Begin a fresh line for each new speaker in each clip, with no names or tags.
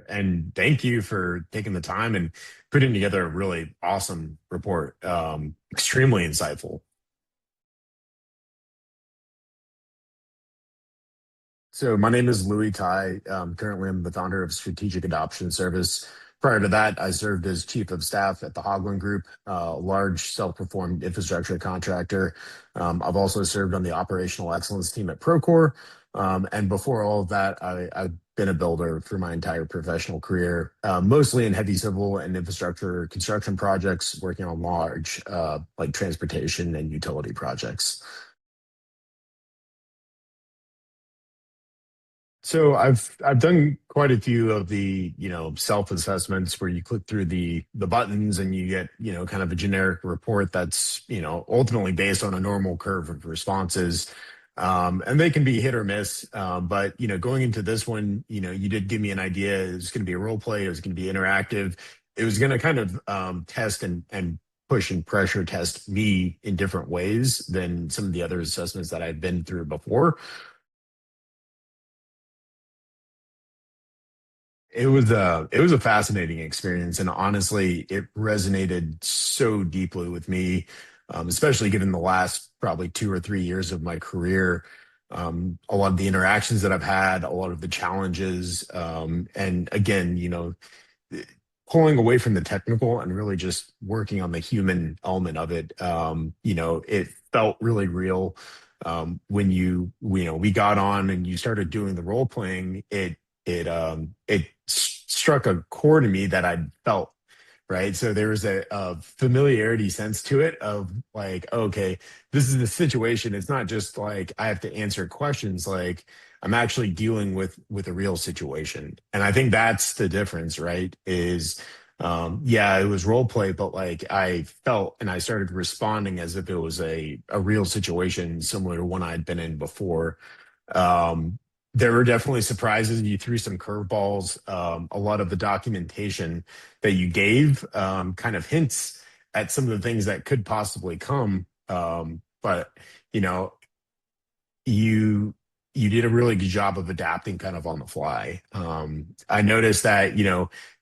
And thank you for taking the time and putting together a really awesome report. Extremely insightful. So my name is Louis Tigh. Currently, I'm the founder of Strategic Adoption Service. Prior to that, I served as chief of staff at the Hoglund Group, a large self-performed infrastructure contractor. I've also served on the operational excellence team at Procore. And before all of that, I've been a builder for my entire professional career, mostly in heavy civil and infrastructure construction projects, working on large, like transportation and utility projects. So I've done quite a few of the, self assessments where you click through the buttons and you get, kind of a generic report that's, ultimately based on a normal curve of responses. And they can be hit or miss. But, going into this one, you did give me an idea. It was going to be a role play. It was going to be interactive. It was going to kind of test and push and pressure test me in different ways than some of the other assessments that I've been through before. It was a fascinating experience, and honestly, it resonated so deeply with me, especially given the last probably 2 or 3 years of my career. A lot of the interactions that I've had, a lot of the challenges, and again, pulling away from the technical and really just working on the human element of it. It felt really real when we got on and you started doing the role playing. It struck a chord in me that I felt, right. So there was a familiarity sense to it of like, okay, this is the situation. It's not just like I have to answer questions. Like I'm actually dealing with a real situation, and I think that's the difference, right? Is yeah, it was role play, but like I felt and I started responding as if it was a real situation similar to one I'd been in before. um, there were definitely surprises. You threw some curveballs. A lot of the documentation that you gave kind of hints at some of the things that could possibly come. But you know, you you did a really good job of adapting kind of on the fly. I noticed that,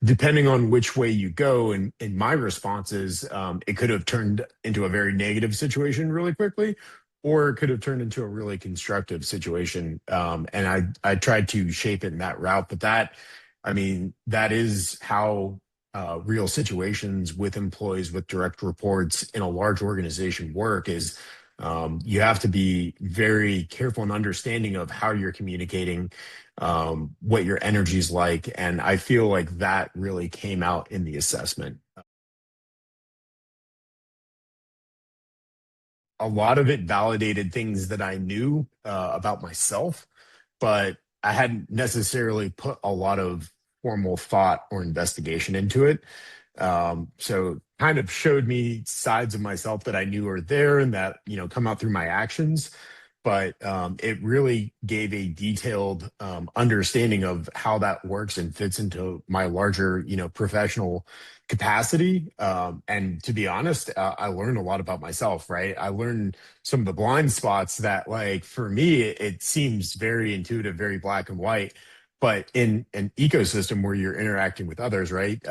depending on which way you go in my responses, it could have turned into a very negative situation really quickly, or it could have turned into a really constructive situation. And I tried to shape it in that route. But I mean, that is how real situations with employees with direct reports in a large organization work is you have to be very careful and understanding of how you're communicating, what your energy is like. And I feel like that really came out in the assessment. A lot of it validated things that I knew about myself, but I hadn't necessarily put a lot of formal thought or investigation into it. So kind of showed me sides of myself that I knew are there and that, come out through my actions. But it really gave a detailed understanding of how that works and fits into my larger, professional capacity. And to be honest, I learned a lot about myself, right? I learned some of the blind spots that, like, for me, it seems very intuitive, very black and white. But in an ecosystem where you're interacting with others, right?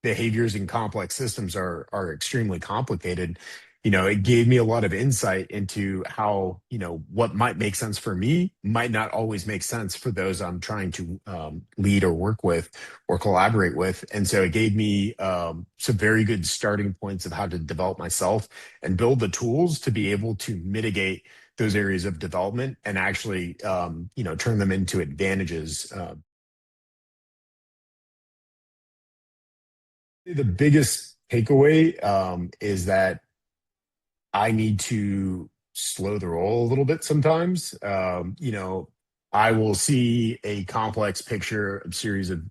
Behaviors in complex systems are extremely complicated. It gave me a lot of insight into how, what might make sense for me might not always make sense for those I'm trying to lead or work with or collaborate with. And so it gave me some very good starting points of how to develop myself and build the tools to be able to mitigate those areas of development and actually, turn them into advantages. The biggest takeaway is that I need to slow the roll a little bit sometimes. I will see a complex picture, a series of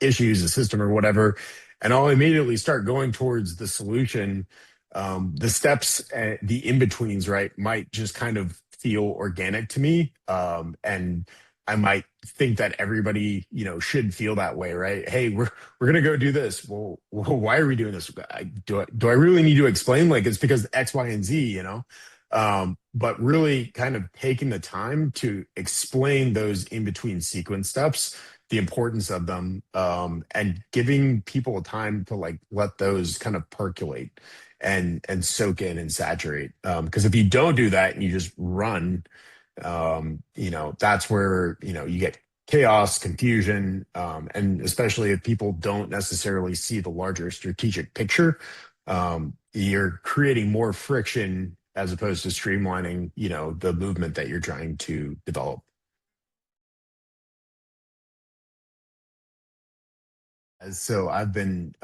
issues, a system or whatever, and I'll immediately start going towards the solution. The steps, the in betweens, right, might just kind of feel organic to me, and I might think that everybody, should feel that way, right? Hey, we're gonna go do this. Well, why are we doing this? Do I really need to explain? Like it's because X, Y, and Z, but really kind of taking the time to explain those in between sequence steps, the importance of them, and giving people time to like let those kind of percolate and soak in and saturate. Because if you don't do that and you just run, that's where you get chaos, confusion, and especially if people don't necessarily see the larger strategic picture, you're creating more friction as opposed to streamlining, the movement that you're trying to develop. So I've been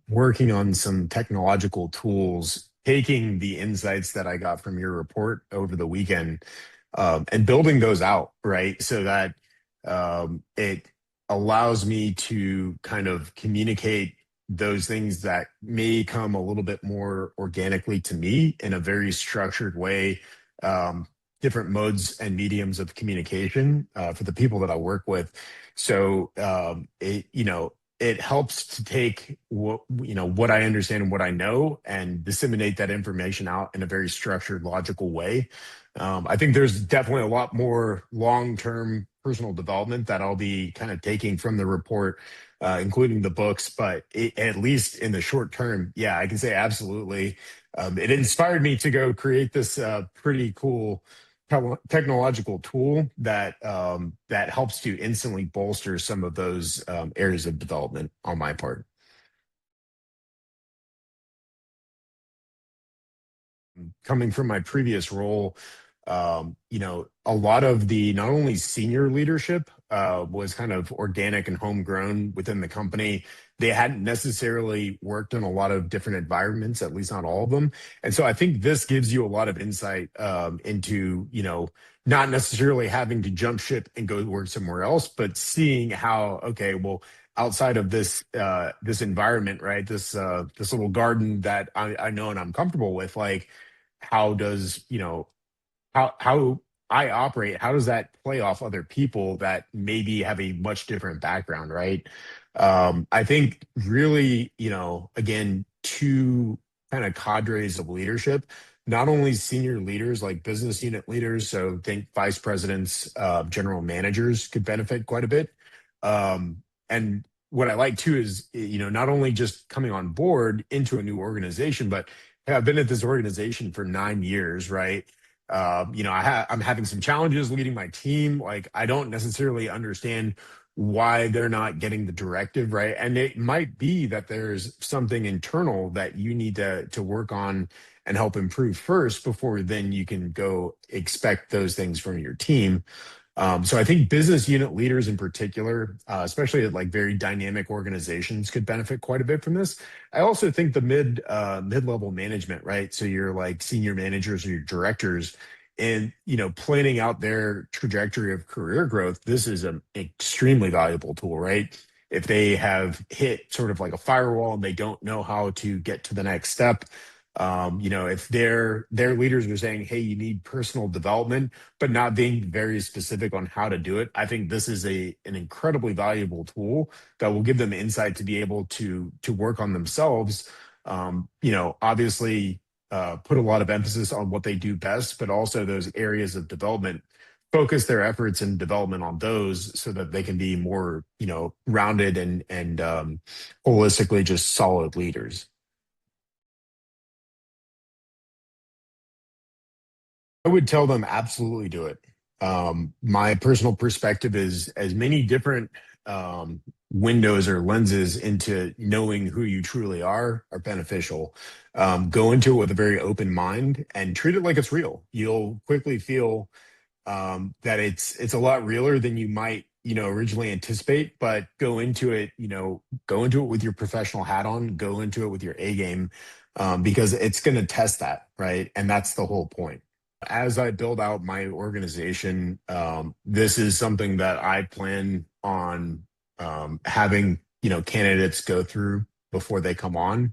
working on some technological tools, taking the insights that I got from your report over the weekend, and building those out, right? So that it allows me to kind of communicate those things that may come a little bit more organically to me in a very structured way, different modes and mediums of communication for the people that I work with. So it helps to take what I understand and what I know and disseminate that information out in a very structured, logical way. I think there's definitely a lot more long-term personal development that I'll be kind of taking from the report, including the books. But at least in the short term, yeah, I can say absolutely. It inspired me to go create this pretty cool technological tool that helps to instantly bolster some of those areas of development on my part. Coming from my previous role, a lot of the not only senior leadership was kind of organic and homegrown within the company. They hadn't necessarily worked in a lot of different environments, at least not all of them. And so I think this gives you a lot of insight into, not necessarily having to jump ship and go work somewhere else, but seeing how, okay, well, outside of this environment, right? This little garden that I know and I'm comfortable with, like how does how I operate, how does that play off other people that maybe have a much different background, right? I think really, again, two kind of cadres of leadership, not only senior leaders like business unit leaders, so think vice presidents, general managers could benefit quite a bit. And what I like too is, not only just coming on board into a new organization, but hey, I've been at this organization for 9 years, right? I'm having some challenges leading my team. Like, I don't necessarily understand why they're not getting the directive, right? And it might be that there's something internal that you need to work on and help improve first before then you can go expect those things from your team. So I think business unit leaders in particular, especially at like very dynamic organizations, could benefit quite a bit from this. I also think the mid-level management, right? So you're like senior managers or your directors, and planning out their trajectory of career growth. This is an extremely valuable tool, right? If they have hit sort of like a firewall and they don't know how to get to the next step, if their leaders are saying, "Hey, you need personal development," but not being very specific on how to do it. I think this is an incredibly valuable tool that will give them insight to be able to work on themselves. Obviously, put a lot of emphasis on what they do best, but also those areas of development. Focus their efforts and development on those so that they can be more, rounded and holistically just solid leaders. I would tell them absolutely do it. My personal perspective is as many different windows or lenses into knowing who you truly are beneficial. Go into it with a very open mind and treat it like it's real. You'll quickly feel that it's a lot realer than you might originally anticipate. But go into it with your professional hat on. Go into it with your A game, because it's going to test that, right? And that's the whole point. As I build out my organization, this is something that I plan on having candidates go through before they come on.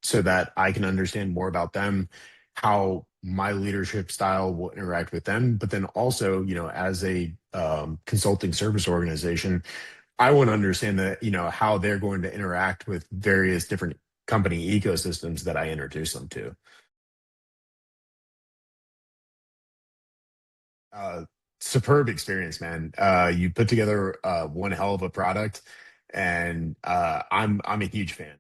So that I can understand more about them, how my leadership style will interact with them, but then also, as a consulting service organization, I want to understand that how they're going to interact with various different company ecosystems that I introduce them to. Superb experience, man. You put together one hell of a product, and I'm a huge fan.